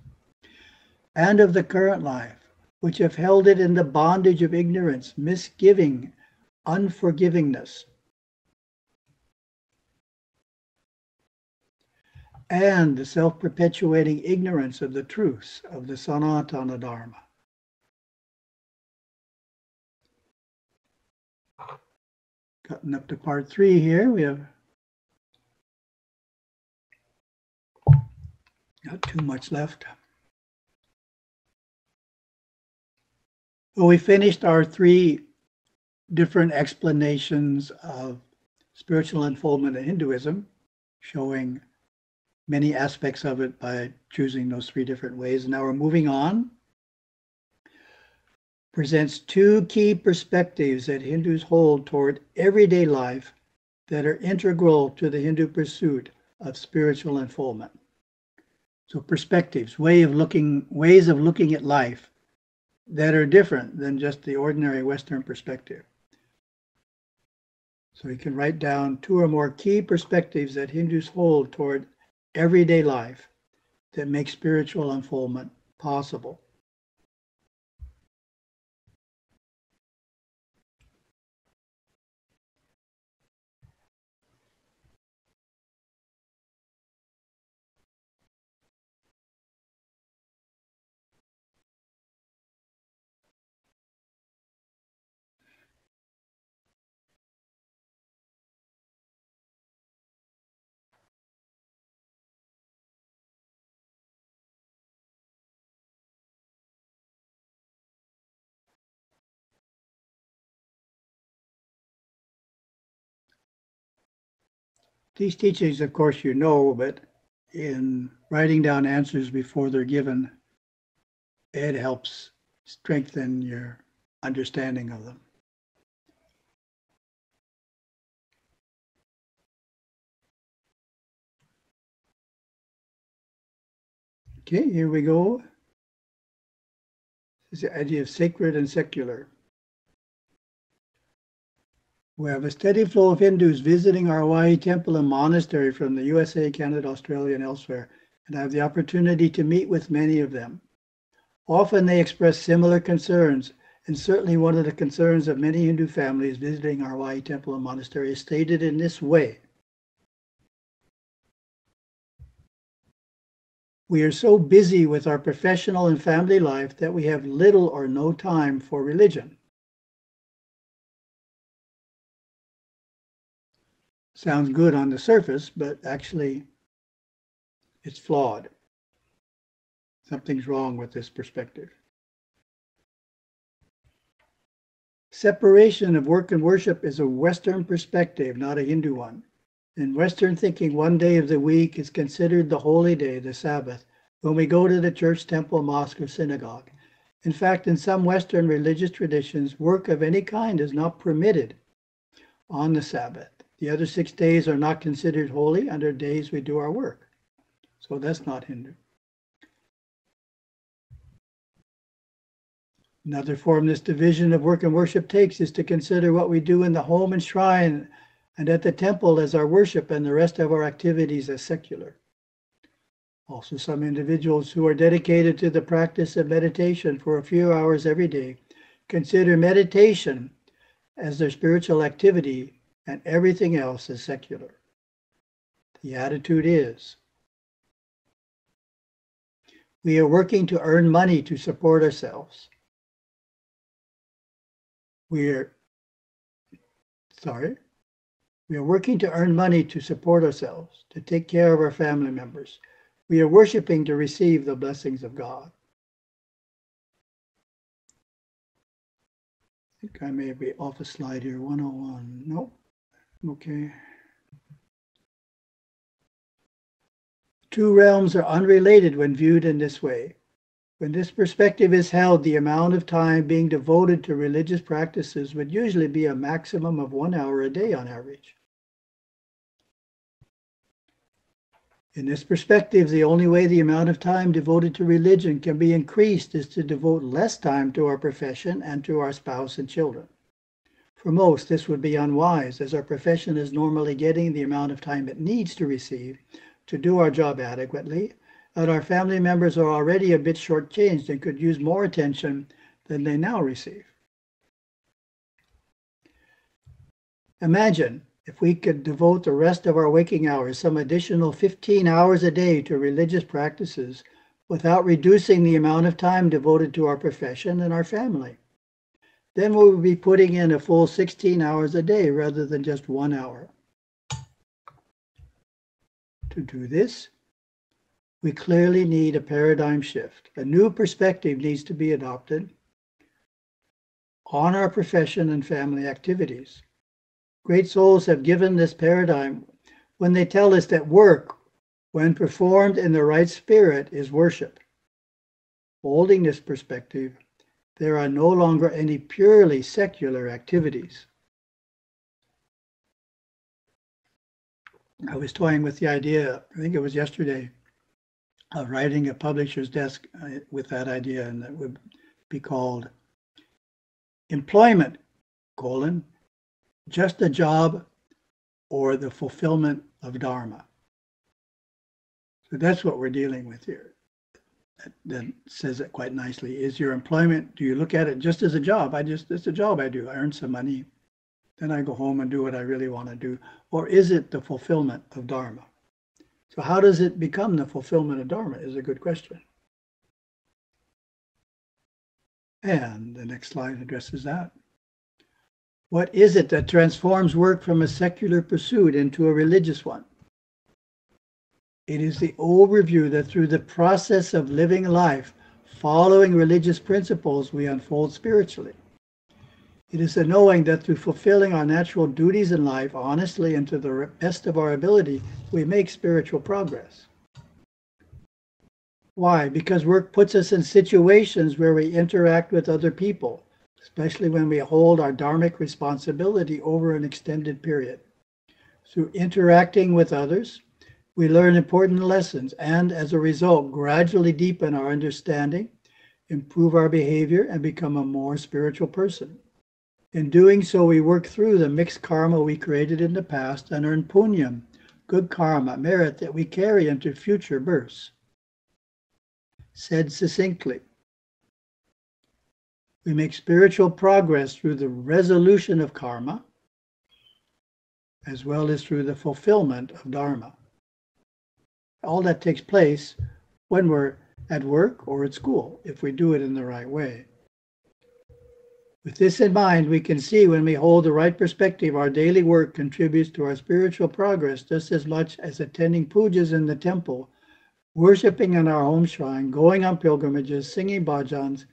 and of the current life, which have held it in the bondage of ignorance, misgiving, unforgivingness, and the self-perpetuating ignorance of the truths of the Sanatana Dharma. Cutting up to part 3 here, we have not too much left. Well, we finished our 3 different explanations of spiritual unfoldment in Hinduism, showing many aspects of it by choosing those 3 different ways. And now we're moving on. Presents 2 key perspectives that Hindus hold toward everyday life that are integral to the Hindu pursuit of spiritual unfoldment. So perspectives, ways of looking at life that are different than just the ordinary Western perspective. So you can write down 2 or more key perspectives that Hindus hold toward everyday life that make spiritual unfoldment possible. These teachings, of course, you know, but in writing down answers before they're given, it helps strengthen your understanding of them. Okay, here we go. This is the idea of sacred and secular. We have a steady flow of Hindus visiting our Hawaii temple and monastery from the USA, Canada, Australia, and elsewhere, and I have the opportunity to meet with many of them. Often they express similar concerns, and certainly one of the concerns of many Hindu families visiting our Hawaii temple and monastery is stated in this way. We are so busy with our professional and family life that we have little or no time for religion. Sounds good on the surface, but actually it's flawed. Something's wrong with this perspective. Separation of work and worship is a Western perspective, not a Hindu one. In Western thinking, one day of the week is considered the holy day, the Sabbath, when we go to the church, temple, mosque, or synagogue. In fact, in some Western religious traditions, work of any kind is not permitted on the Sabbath. The other 6 days are not considered holy and are days we do our work. So that's not Hindu. Another form this division of work and worship takes is to consider what we do in the home and shrine and at the temple as our worship and the rest of our activities as secular. Also, some individuals who are dedicated to the practice of meditation for a few hours every day consider meditation as their spiritual activity and everything else is secular. The attitude is, we are working to earn money to support ourselves. We are working to earn money to support ourselves, to take care of our family members. We are worshiping to receive the blessings of God. I think I may be off a slide here, 101. Nope. Okay. 2 realms are unrelated when viewed in this way. When this perspective is held, the amount of time being devoted to religious practices would usually be a maximum of 1 hour a day on average. In this perspective, the only way the amount of time devoted to religion can be increased is to devote less time to our profession and to our spouse and children. For most, this would be unwise, as our profession is normally getting the amount of time it needs to receive to do our job adequately, and our family members are already a bit shortchanged and could use more attention than they now receive. Imagine if we could devote the rest of our waking hours, some additional 15 hours a day, to religious practices without reducing the amount of time devoted to our profession and our family. Then we would be putting in a full 16 hours a day rather than just 1 hour. To do this, we clearly need a paradigm shift. A new perspective needs to be adopted. on our profession and family activities. Great souls have given this paradigm when they tell us that work, when performed in the right spirit, is worship. Holding this perspective, there are no longer any purely secular activities. I was toying with the idea, I think it was yesterday, of writing a publisher's desk with that idea, and that would be called employment, just a job or the fulfillment of Dharma. So that's what we're dealing with here. That says it quite nicely. Is your employment, do you look at it just as a job? It's a job I do. I earn some money. Then I go home and do what I really want to do. Or is it the fulfillment of Dharma? So how does it become the fulfillment of Dharma is a good question. And the next slide addresses that. What is it that transforms work from a secular pursuit into a religious one? It is the overview that through the process of living life, following religious principles, we unfold spiritually. It is the knowing that through fulfilling our natural duties in life honestly and to the best of our ability, we make spiritual progress. Why? Because work puts us in situations where we interact with other people, especially when we hold our dharmic responsibility over an extended period. Through interacting with others, we learn important lessons and, as a result, gradually deepen our understanding, improve our behavior, and become a more spiritual person. In doing so, we work through the mixed karma we created in the past and earn punyam, good karma, merit that we carry into future births. Said succinctly, we make spiritual progress through the resolution of karma, as well as through the fulfillment of dharma. All that takes place when we're at work or at school, if we do it in the right way. With this in mind, we can see when we hold the right perspective, our daily work contributes to our spiritual progress just as much as attending pujas in the temple, worshiping in our home shrine, going on pilgrimages, singing bhajans,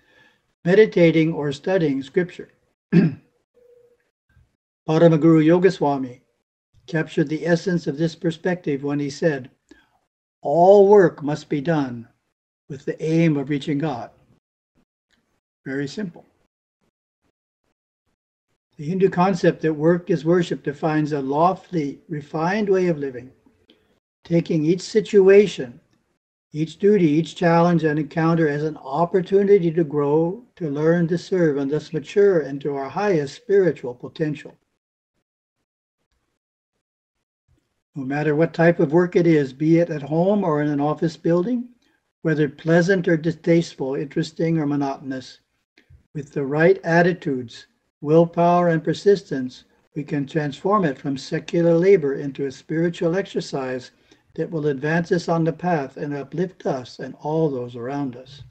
meditating, or studying scripture. Paramaguru Yogaswami captured the essence of this perspective when he said, all work must be done with the aim of reaching God. Very simple. The Hindu concept that work is worship defines a lofty, refined way of living, taking each situation, each duty, each challenge and encounter as an opportunity to grow, to learn, to serve, and thus mature into our highest spiritual potential. No matter what type of work it is, be it at home or in an office building, whether pleasant or distasteful, interesting or monotonous, with the right attitudes, willpower, and persistence, we can transform it from secular labor into a spiritual exercise that will advance us on the path and uplift us and all those around us.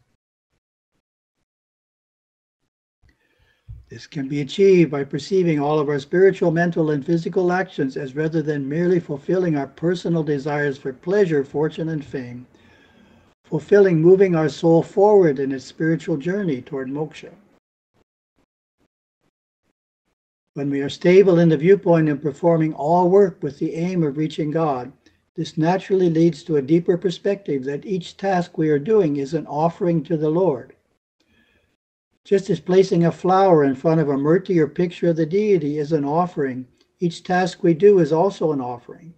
This can be achieved by perceiving all of our spiritual, mental, and physical actions as rather than merely fulfilling our personal desires for pleasure, fortune, and fame, moving our soul forward in its spiritual journey toward moksha. When we are stable in the viewpoint of performing all work with the aim of reaching God, this naturally leads to a deeper perspective that each task we are doing is an offering to the Lord. Just as placing a flower in front of a murti or picture of the deity is an offering, each task we do is also an offering.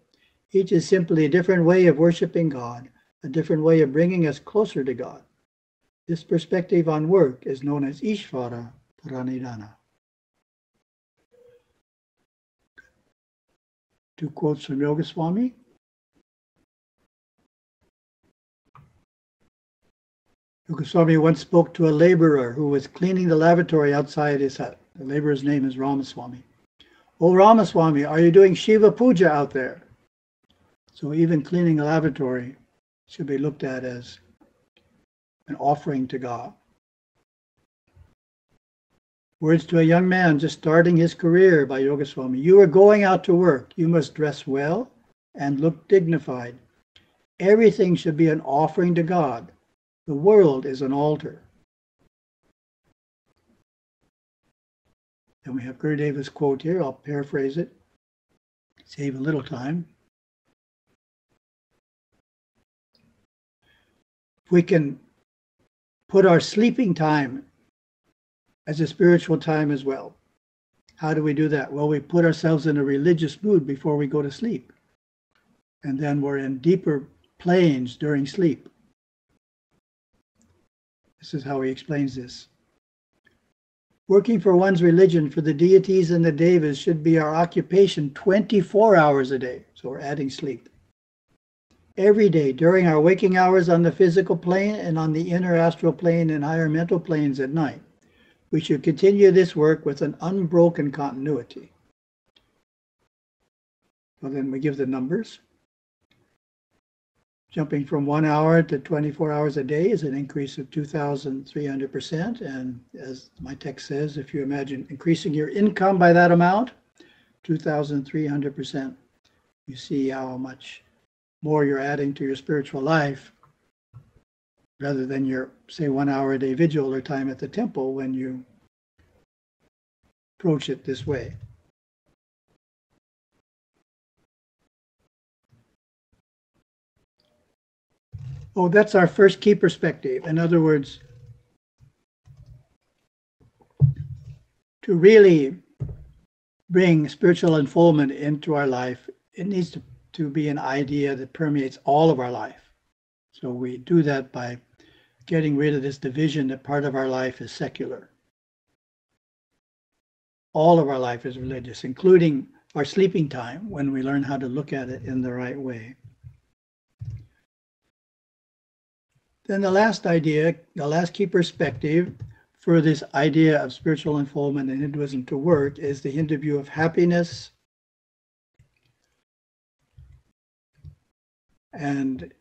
Each is simply a different way of worshiping God, a different way of bringing us closer to God. This perspective on work is known as Ishvara Pranidhana. 2 quotes from Yogaswami. Yogaswami once spoke to a laborer who was cleaning the lavatory outside his hut. The laborer's name is Ramaswami. Oh, Ramaswami, are you doing Shiva Puja out there? So even cleaning a lavatory should be looked at as an offering to God. Words to a young man just starting his career by Yogaswami. You are going out to work. You must dress well and look dignified. Everything should be an offering to God. The world is an altar. And we have Gurudeva's quote here. I'll paraphrase it, save a little time. If we can put our sleeping time as a spiritual time as well. How do we do that? Well, we put ourselves in a religious mood before we go to sleep. And then we're in deeper planes during sleep. This is how he explains this. Working for one's religion, for the deities and the devas, should be our occupation 24 hours a day. So we're adding sleep. Every day, during our waking hours on the physical plane and on the inner astral plane and higher mental planes at night, we should continue this work with an unbroken continuity. Well, then we give the numbers. Jumping from 1 hour to 24 hours a day is an increase of 2,300%. And as my text says, if you imagine increasing your income by that amount, 2,300%, you see how much more you're adding to your spiritual life rather than your, say, 1 hour a day vigil or time at the temple when you approach it this way. Oh, that's our first key perspective. In other words, to really bring spiritual unfoldment into our life, it needs to be an idea that permeates all of our life. So we do that by getting rid of this division that part of our life is secular. All of our life is religious, including our sleeping time, when we learn how to look at it in the right way. Then the last idea, the last key perspective for this idea of spiritual unfoldment in Hinduism to work is the Hindu view of happiness. And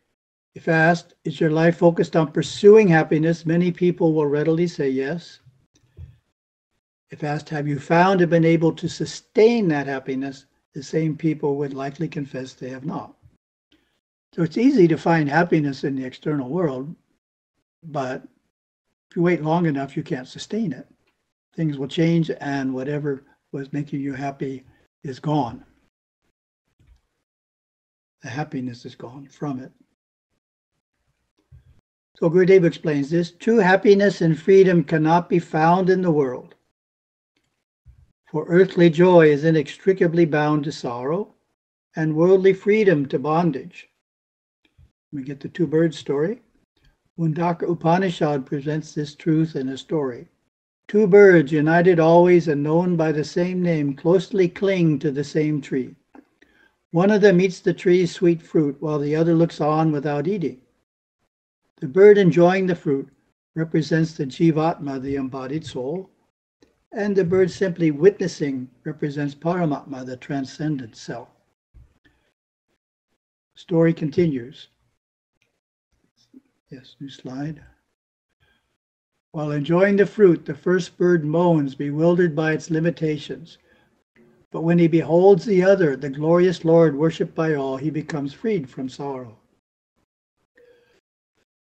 if asked, is your life focused on pursuing happiness? Many people will readily say yes. If asked, have you found and been able to sustain that happiness? The same people would likely confess they have not. So it's easy to find happiness in the external world, but if you wait long enough, you can't sustain it. Things will change, and whatever was making you happy is gone. The happiness is gone from it. So Gurudeva explains this. True happiness and freedom cannot be found in the world. For earthly joy is inextricably bound to sorrow, and worldly freedom to bondage. We get the two birds story. Mundaka Upanishad presents this truth in a story. Two birds, united always and known by the same name, closely cling to the same tree. One of them eats the tree's sweet fruit, while the other looks on without eating. The bird enjoying the fruit represents the Jivatma, the embodied soul, and the bird simply witnessing represents Paramatma, the transcendent self. The story continues. Yes, new slide. While enjoying the fruit, the first bird moans, bewildered by its limitations. But when he beholds the other, the glorious Lord worshipped by all, he becomes freed from sorrow.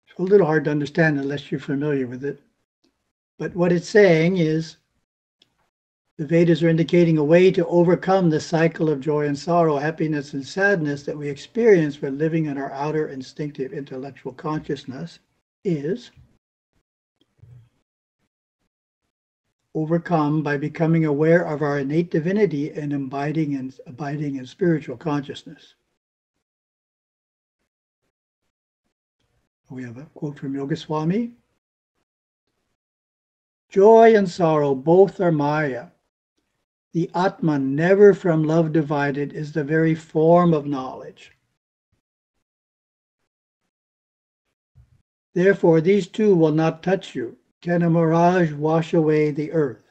It's a little hard to understand unless you're familiar with it. But what it's saying is, the Vedas are indicating a way to overcome the cycle of joy and sorrow, happiness and sadness that we experience when living in our outer instinctive intellectual consciousness is overcome by becoming aware of our innate divinity and abiding in spiritual consciousness. We have a quote from Yogaswami. Joy and sorrow both are Maya. The Atman, never from love divided, is the very form of knowledge. Therefore, these two will not touch you. Can a mirage wash away the earth?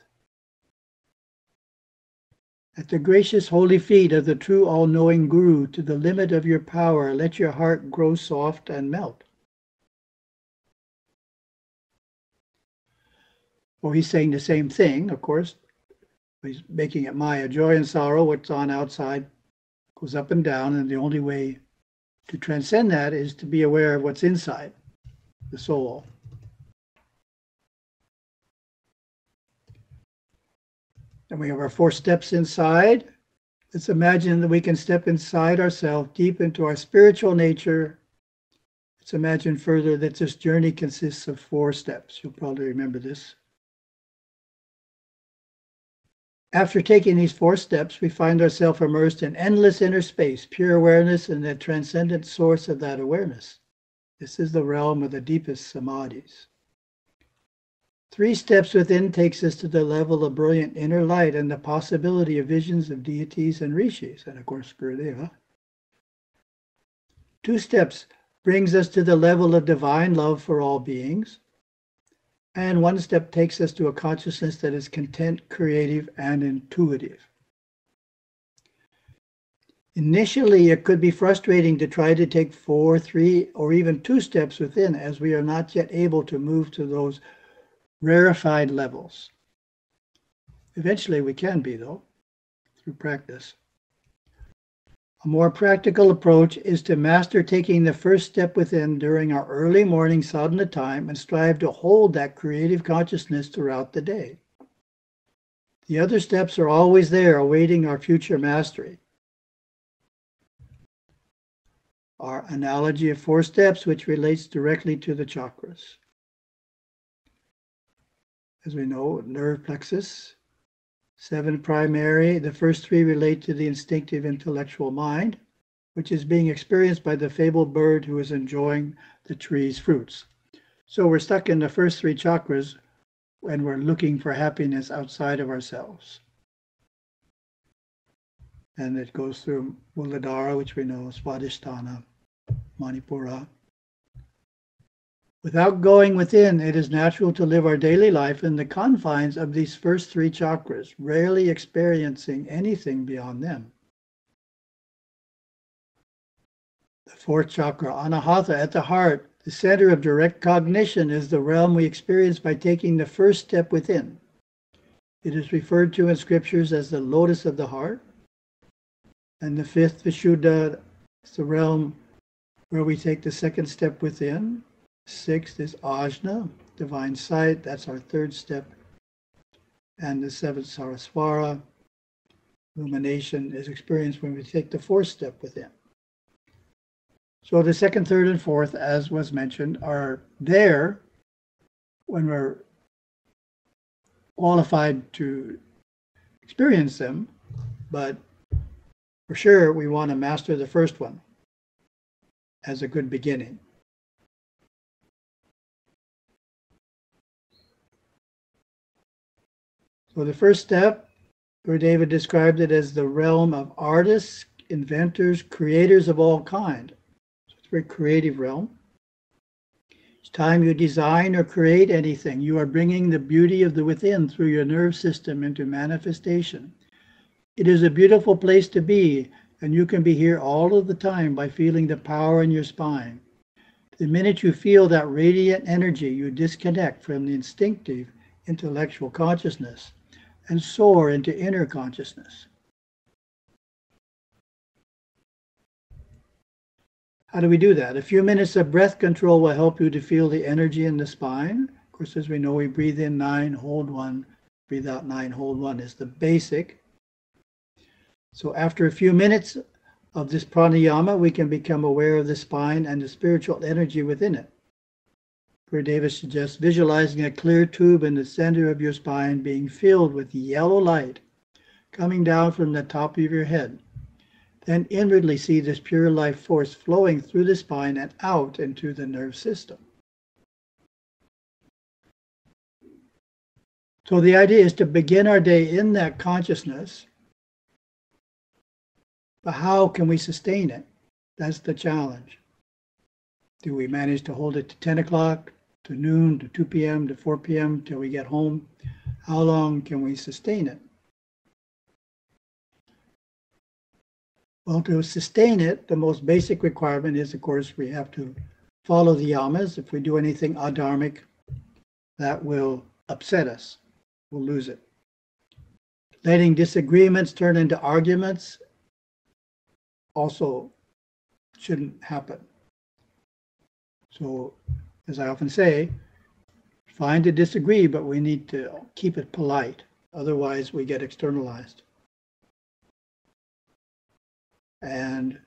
At the gracious holy feet of the true all-knowing Guru, to the limit of your power, let your heart grow soft and melt. Well, he's saying the same thing, of course. He's making it Maya. Joy and sorrow, what's on outside, goes up and down, and the only way to transcend that is to be aware of what's inside, the soul. And we have our 4 steps inside. Let's imagine that we can step inside ourselves, deep into our spiritual nature. Let's imagine further that this journey consists of 4 steps. You'll probably remember this. After taking these 4 steps, we find ourselves immersed in endless inner space, pure awareness, and the transcendent source of that awareness. This is the realm of the deepest samadhis. 3 steps within takes us to the level of brilliant inner light and the possibility of visions of deities and rishis, and of course Gurudeva. 2 steps brings us to the level of divine love for all beings. And 1 step takes us to a consciousness that is content, creative, and intuitive. Initially, it could be frustrating to try to take 4, 3, or even 2 steps within, as we are not yet able to move to those rarefied levels. Eventually we can be, though, through practice. A more practical approach is to master taking the first step within during our early morning sadhana time and strive to hold that creative consciousness throughout the day. The other steps are always there awaiting our future mastery. Our analogy of 4 steps, which relates directly to the chakras. As we know, nerve plexus, 7 primary. The first 3 relate to the instinctive intellectual mind, which is being experienced by the fabled bird who is enjoying the tree's fruits. So we're stuck in the first 3 chakras when we're looking for happiness outside of ourselves. And it goes through Muladhara, which we know, Swadhisthana, Manipura. Without going within, it is natural to live our daily life in the confines of these first 3 chakras, rarely experiencing anything beyond them. The 4th chakra, Anahata, at the heart, the center of direct cognition, is the realm we experience by taking the first step within. It is referred to in scriptures as the lotus of the heart. And the 5th, Vishuddha, is the realm where we take the 2nd step within. 6th is Ajna, divine sight. That's our 3rd step. And the 7th, Saraswara, illumination, is experienced when we take the 4th step within. So the 2nd, 3rd, and 4th, as was mentioned, are there when we're qualified to experience them, but for sure we want to master the first one as a good beginning. So the first step, Gurudeva described it as the realm of artists, inventors, creators of all kind. So it's a very creative realm. Each time you design or create anything, you are bringing the beauty of the within through your nerve system into manifestation. It is a beautiful place to be, and you can be here all of the time by feeling the power in your spine. The minute you feel that radiant energy, you disconnect from the instinctive intellectual consciousness and soar into inner consciousness. How do we do that? A few minutes of breath control will help you to feel the energy in the spine. Of course, as we know, we breathe in 9, hold 1, breathe out 9, hold 1 is the basic. So after a few minutes of this pranayama, we can become aware of the spine and the spiritual energy within it. Gurudeva suggests visualizing a clear tube in the center of your spine being filled with yellow light coming down from the top of your head. Then inwardly see this pure life force flowing through the spine and out into the nerve system. So the idea is to begin our day in that consciousness, but how can we sustain it? That's the challenge. Do we manage to hold it to 10 o'clock, to noon, to 2 p.m., to 4 p.m. till we get home? How long can we sustain it? Well, to sustain it, the most basic requirement is, of course, we have to follow the yamas. If we do anything adharmic, that will upset us. We'll lose it. Letting disagreements turn into arguments also shouldn't happen. So, as I often say, fine to disagree, but we need to keep it polite. Otherwise, we get externalized. And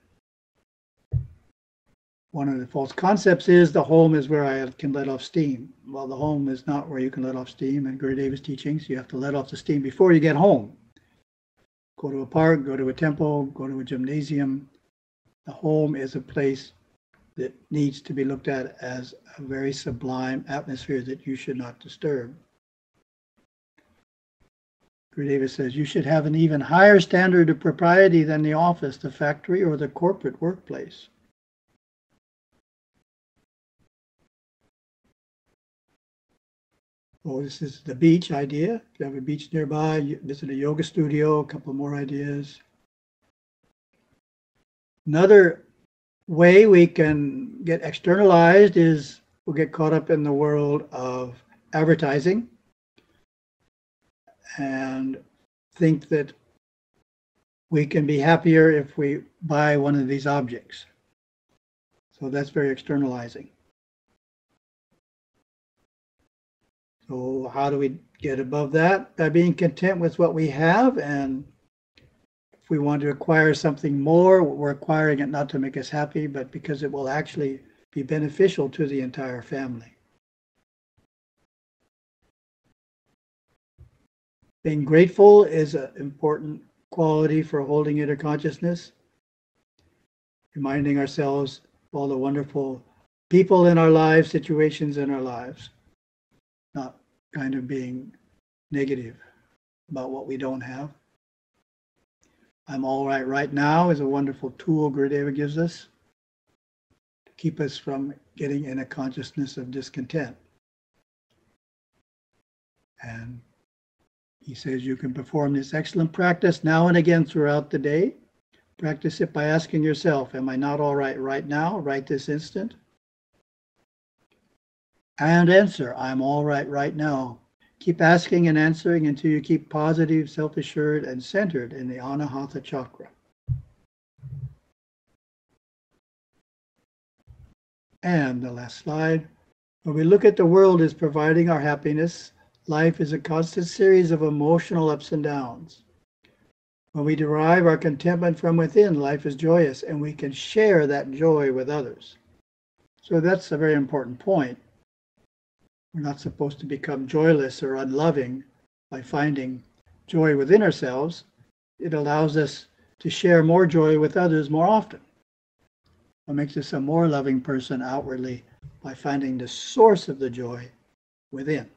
one of the false concepts is the home is where I can let off steam. Well, the home is not where you can let off steam. In Gurudeva's teachings, you have to let off the steam before you get home. Go to a park, go to a temple, go to a gymnasium. The home is a place that needs to be looked at as a very sublime atmosphere that you should not disturb. Gurudeva says you should have an even higher standard of propriety than the office, the factory, or the corporate workplace. Oh, this is the beach idea. If you have a beach nearby, you visit a yoga studio, a couple more ideas. Another way we can get externalized is we'll get caught up in the world of advertising and think that we can be happier if we buy one of these objects. So that's very externalizing. So how do we get above that? By being content with what we have, and if we want to acquire something more, we're acquiring it not to make us happy, but because it will actually be beneficial to the entire family. Being grateful is an important quality for holding inner consciousness, reminding ourselves of all the wonderful people in our lives, situations in our lives, not kind of being negative about what we don't have. I'm all right now is a wonderful tool Gurudeva gives us to keep us from getting in a consciousness of discontent. And he says you can perform this excellent practice now and again throughout the day. Practice it by asking yourself, am I not all right now, right this instant? And answer, I'm all right now. Keep asking and answering until you keep positive, self-assured, and centered in the Anahata chakra. And the last slide. When we look at the world as providing our happiness, life is a constant series of emotional ups and downs. When we derive our contentment from within, life is joyous, and we can share that joy with others. So that's a very important point. We're not supposed to become joyless or unloving by finding joy within ourselves. It allows us to share more joy with others more often. It makes us a more loving person outwardly by finding the source of the joy within.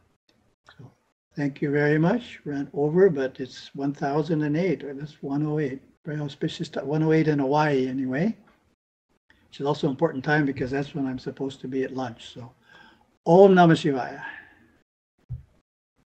So, thank you very much. Ran over, but it's 1008, or that's 108. Very auspicious, 108 in Hawaii anyway. Which is also an important time because that's when I'm supposed to be at lunch. So, Om Namah Shivaya.